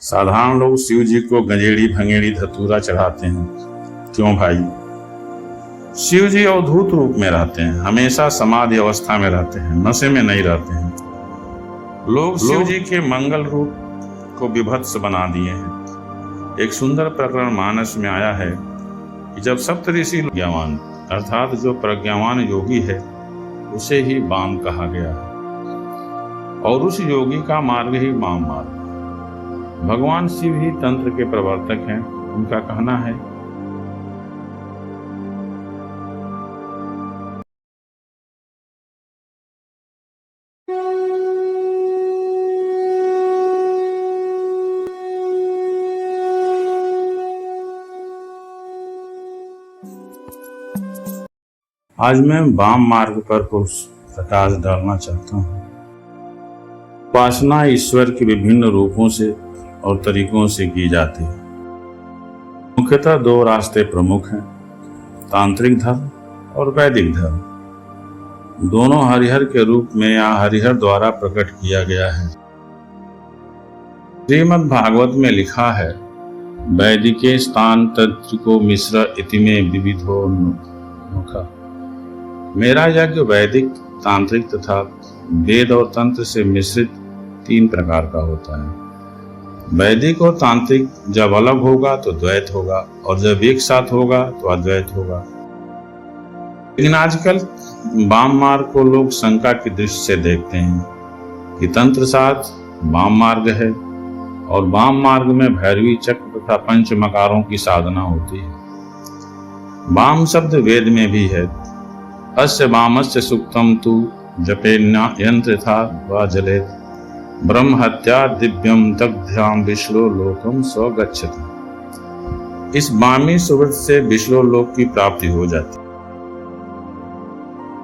साधारण लोग शिव जी को गंजेड़ी भंगेड़ी धतूरा चढ़ाते हैं। क्यों भाई? शिव जी अवधूत रूप में रहते हैं, हमेशा समाधि अवस्था में रहते हैं, नशे में नहीं रहते हैं। लोग शिव जी के मंगल रूप को विभत्स बना दिए हैं। एक सुंदर प्रकरण मानस में आया है कि जब सप्तऋषि ज्ञावान अर्थात जो प्रज्ञावान योगी है उसे ही वाम कहा गया है, और उस योगी का मार्ग ही वाम मार्ग। भगवान शिव ही तंत्र के प्रवर्तक हैं। उनका कहना है, आज मैं वाम मार्ग पर कुछ प्रकाश डालना चाहता हूँ। उपासना ईश्वर के विभिन्न रूपों से और तरीकों से की जाती है। मुख्यतः दो रास्ते प्रमुख हैं, तांत्रिक धर्म और वैदिक धर्म। दोनों हरिहर के रूप में या हरिहर द्वारा प्रकट किया गया है। श्रीमद् भागवत में लिखा है, वैदिके स्थान तंत्रिको मिश्र इतिमे विविधो मुखा। मेरा यज्ञ वैदिक, तांत्रिक तथा वेद और तंत्र से मिश्रित 3 प्रकार का होता है। वैदिक और तांत्रिक जब अलग होगा तो द्वैत होगा, और जब एक साथ होगा तो अद्वैत होगा। लेकिन आजकल वाम मार्ग को लोग शंका की दृष्टि से देखते हैं कि तंत्र साथ वाम मार्ग है, और वाम मार्ग में भैरवी चक्र तथा पंच मकारों की साधना होती है। वाम शब्द वेद में भी है। अस्य वामस्य सुक्तम तु जपेन्या यंत्र था वा जलेत ब्रह्म हत्या दिव्यम दग्ध्याम विष्णु लोकम स्वगच्छति। इस वामी सुव्रत से विष्णु लोक की प्राप्ति हो जाती।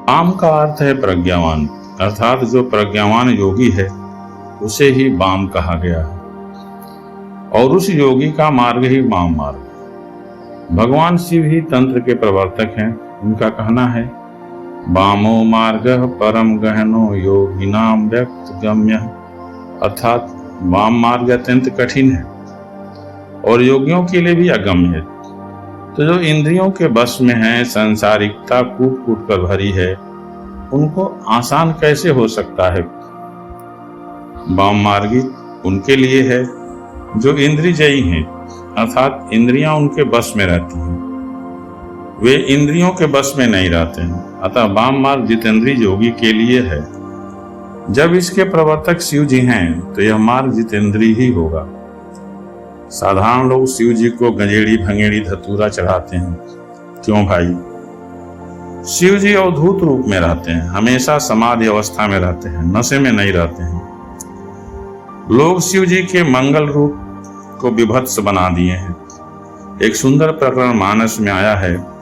वाम का अर्थ है प्रज्ञावान, अर्थात जो प्रज्ञावान योगी है उसे ही वाम कहा गया है, और उस योगी का मार्ग ही वाम मार्ग। भगवान शिव ही तंत्र के प्रवर्तक हैं। उनका कहना है, वामो मार्गः परम गहनो योगिनाम व्यक्त गम्य। अर्थात वाम मार्ग अत्यंत कठिन है और योगियों के लिए भी अगम्य है। तो जो इंद्रियों के बस में है, संसारिकता कूट कूट कर भरी है, उनको आसान कैसे हो सकता है? वाम मार्गी उनके लिए है जो इंद्रियजयी हैं, अर्थात इंद्रियां उनके बस में रहती हैं, वे इंद्रियों के बस में नहीं रहते हैं। अतः वाम मार्ग जितेंद्रिय योगी के लिए है। जब इसके प्रवर्तक शिव जी हैं तो यह मार्ग जितेंद्रिय ही होगा। साधारण लोग शिव जी को गंजेड़ी भंगेड़ी धतूरा चढ़ाते हैं। क्यों भाई? शिव जी अवधूत रूप में रहते हैं, हमेशा समाधि अवस्था में रहते हैं, नशे में नहीं रहते हैं। लोग शिव जी के मंगल रूप को विभत्स बना दिए हैं। एक सुंदर प्रकरण मानस में आया है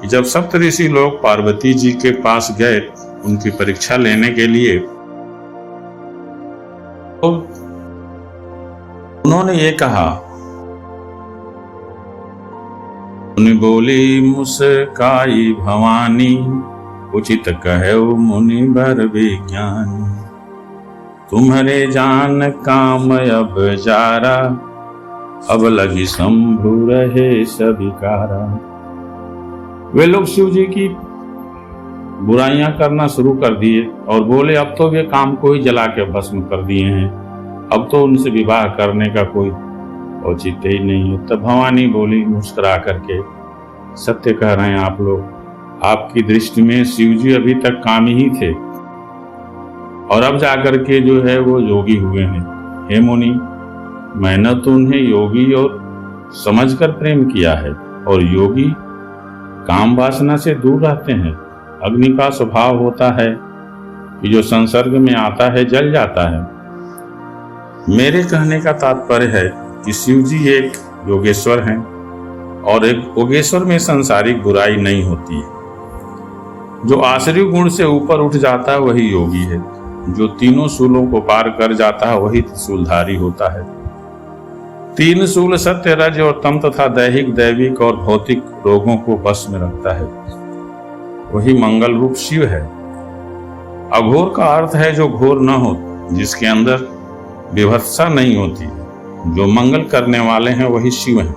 कि जब सप्तऋषि लोग पार्वती जी के पास गए उनकी परीक्षा लेने के लिए, तो उन्होंने ये कहा, मुनि बोली मुस्काई भवानी, उचित कहो मुनि बर विज्ञानी। तुम्हारे जान काम अब जारा, अब लगी शंभु रहे सभिकारा। वे लोग शिव जी की बुराइयां करना शुरू कर दिए और बोले, अब तो वे काम को ही जला के भस्म कर दिए हैं, अब तो उनसे विवाह करने का कोई औचित्य ही नहीं है। तब भवानी बोली मुस्कुरा करके, सत्य कह रहे हैं आप लोग, आपकी दृष्टि में शिव जी अभी तक कामी ही थे और अब जाकर के जो है वो योगी हुए हैं। हे मुनि, मैंने तो उन्हें योगी और समझकर प्रेम किया है, और योगी काम वासना से दूर रहते हैं। अग्नि का स्वभाव होता है कि जो संसर्ग में आता है जल जाता है। मेरे कहने का तात्पर्य है कि शिव जी एक योगेश्वर हैं, और एक योगेश्वर में संसारिक बुराई नहीं होती है। जो आश्रय गुण से ऊपर उठ जाता है वही योगी है। जो तीनों शूलों को पार कर जाता है वही त्रिशूलधारी होता है। 3 शूल सत्य, रज और तम तथा दैहिक, दैविक और भौतिक रोगों को बस में रखता है, वही मंगल रूप शिव है। अघोर का अर्थ है जो घोर न हो, जिसके अंदर विभत्सा नहीं होती, जो मंगल करने वाले हैं वही शिव हैं,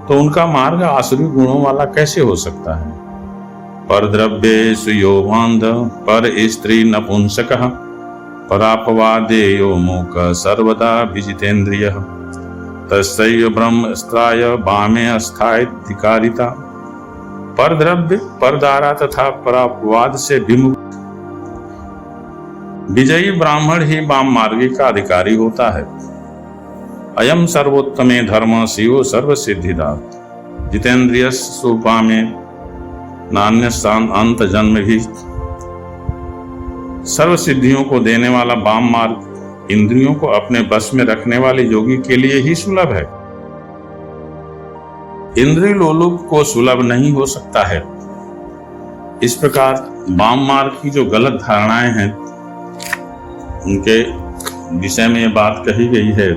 तो उनका मार्ग आसुरी गुणों वाला कैसे हो सकता है? पर द्रव्येषु यो वांध, पर स्त्री नपुंसकः, परापवादेयो मूकः सर्वदा विजितेन्द्रियः, तस्यैव ब्रह्मस्त्राय वामे अस्थायधिकारिता। पर द्रव्य, पर दारा तथा परापवाद से विमुक्त विजयी ब्राह्मण ही वाम मार्ग का अधिकारी होता है। अयम सर्वोत्तमे धर्म शिवो सर्व सिद्धिदा, जितेन्द्रिय सुपामे नान्यस्तान अंत जन्म भी। सर्व सिद्धियों को देने वाला वाम मार्ग इंद्रियों को अपने बस में रखने वाले योगी के लिए ही सुलभ है। इंद्रिय लोलुप को सुलभ नहीं हो सकता है। इस प्रकार वाम मार्ग की जो गलत धारणाएं हैं उनके विषय में ये बात कही गई है।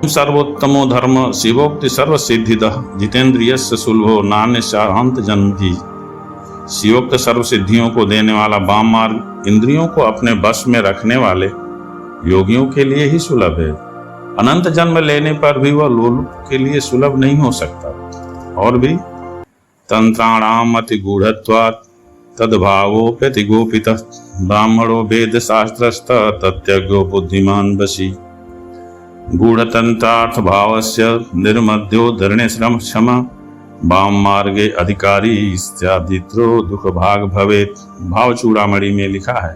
सर्वोत्तमो धर्म शिवोक्ति सर्व सिद्धिदः, जितेन्द्रियस्य सुलभो नान्यस्यान्त जन्म भी। शिवोक्त सर्व सिद्धियों को देने वाला वाम मार्ग इंद्रियों को अपने बस में रखने वाले योगियों के लिए ही सुलभ है। अनंत जन्म लेने पर भी वह लोलुप के लिए सुलभ नहीं हो सकता। और भी तंत्राणाम अति गूढ़त्वात् तद्भावोप्यति गोपितः, ब्राह्मणो वेद शास्त्रस्थ तत्यज्ञो बुद्धिमान वशी। गूढ़तंत्रार्थ भावस्य निर्मध्यो धरणे श्रम क्षमा, वाम मार्गे अधिकारी इत्यादित्रो दुख भाग भवेत्। भाव चूड़ामणि में लिखा है।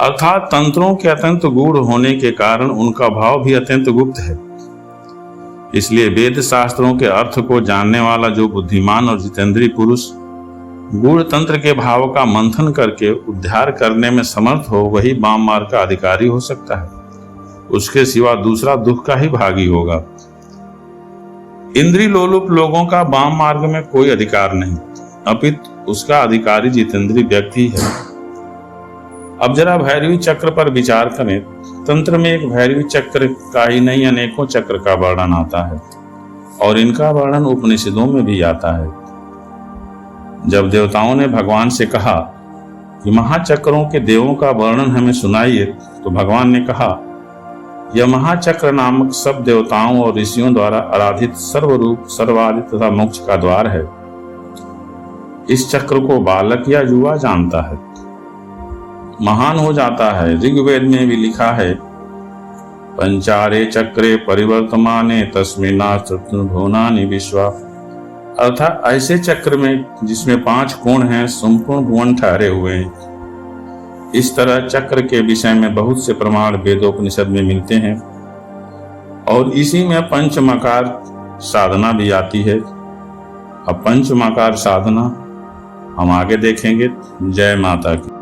अर्थात तंत्रों के अत्यंत गूढ़ होने के कारण उनका भाव भी अत्यंत गुप्त है। इसलिए वेद शास्त्रों के अर्थ को जानने वाला जो बुद्धिमान और जितेंद्रीय पुरुष गूढ़ तंत्र के भाव का मंथन करके उद्धार करने में समर्थ हो, वही वाम मार्ग का अधिकारी हो सकता है। उसके सिवा दूसरा दुख का ही भागी होगा। इंद्रिय लोलुप लोगों का वाम मार्ग में कोई अधिकार नहीं, अपितु उसका अधिकारी जितेंद्रीय व्यक्ति है। अब जरा भैरवी चक्र पर विचार करें। तंत्र में एक भैरवी चक्र का ही नहीं अनेकों चक्र का वर्णन आता है और इनका वर्णन उपनिषदों में भी आता है। जब देवताओं ने भगवान से कहा कि महाचक्रों के देवों का वर्णन हमें सुनाइए, तो भगवान ने कहा, यह महाचक्र नामक सब देवताओं और ऋषियों द्वारा आराधित सर्वरूप सर्वादि तथा मोक्ष का द्वार है। इस चक्र को बालक या युवा जानता है, महान हो जाता है। ऋग्वेद में भी लिखा है, पंचारे चक्रे परिवर्तमाने तस्मिन्नास्त्र भुवनानि विश्वा। अर्थात ऐसे चक्र में जिसमें 5 कोण हैं, संपूर्ण भुवन ठहरे हुए हैं। इस तरह चक्र के विषय में बहुत से प्रमाण वेदोपनिषद में मिलते हैं और इसी में पंचमाकार साधना भी आती है। अब पंचमाकार साधना हम आगे देखेंगे। जय माता की।